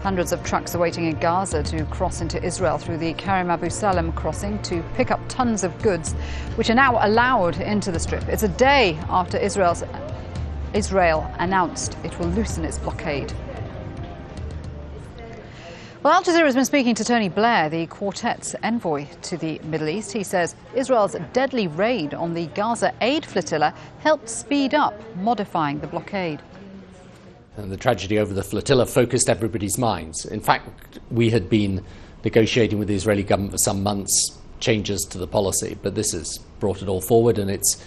Hundreds of trucks are waiting in Gaza to cross into Israel through the Karim Abu Salem crossing to pick up tons of goods, which are now allowed into the Strip. It's a day after Israel announced it will loosen its blockade. Well, Al Jazeera has been speaking to Tony Blair, the quartet's envoy to the Middle East. He says Israel's deadly raid on the Gaza aid flotilla helped speed up modifying the blockade. And the tragedy over the flotilla focused everybody's minds. In fact, we had been negotiating with the Israeli government for some months changes to the policy, but this has brought it all forward, and it's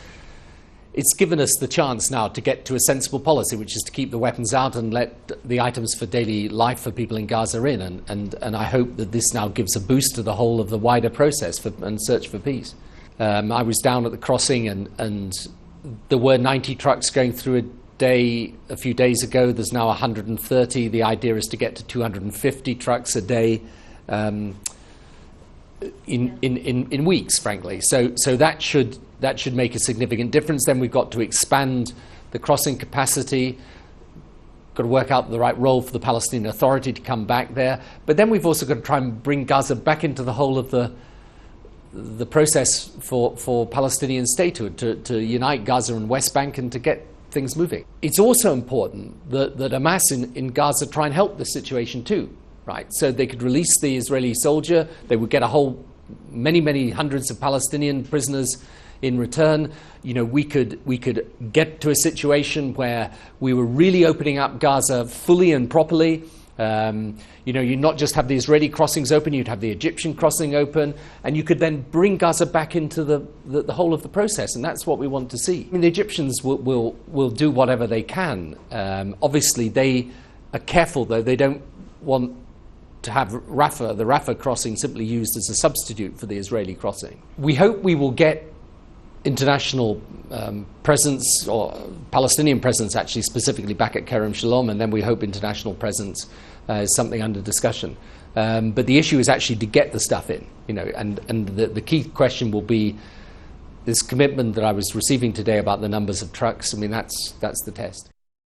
given us the chance now to get to a sensible policy, which is to keep the weapons out and let the items for daily life for people in Gaza in. And I hope that this now gives a boost to the whole of the wider process and search for peace. I was down at the crossing, and there were 90 trucks going through a day a few days ago. There's now 130. The idea is to get to 250 trucks a day in weeks, frankly. So that should make a significant difference. Then we've got to expand the crossing capacity, got to work out the right role for the Palestinian Authority to come back there. But then we've also got to try and bring Gaza back into the whole of the process for Palestinian statehood, to unite Gaza and West Bank and to get things moving. It's also important that Hamas in Gaza try and help the situation too, right? So they could release the Israeli soldier, they would get many hundreds of Palestinian prisoners in return. You know, we could get to a situation where we were really opening up Gaza fully and properly. You'd not just have the Israeli crossings open, you'd have the Egyptian crossing open, and you could then bring Gaza back into the whole of the process, and that's what we want to see. I mean, the Egyptians will do whatever they can. Obviously, they are careful, though. They don't want to have the Rafah crossing simply used as a substitute for the Israeli crossing. We hope we will get international presence, or Palestinian presence actually specifically back at Kerem Shalom, and then we hope international presence is something under discussion. But the issue is actually to get the stuff in, and the key question will be this commitment that I was receiving today about the numbers of trucks. I mean, that's the test.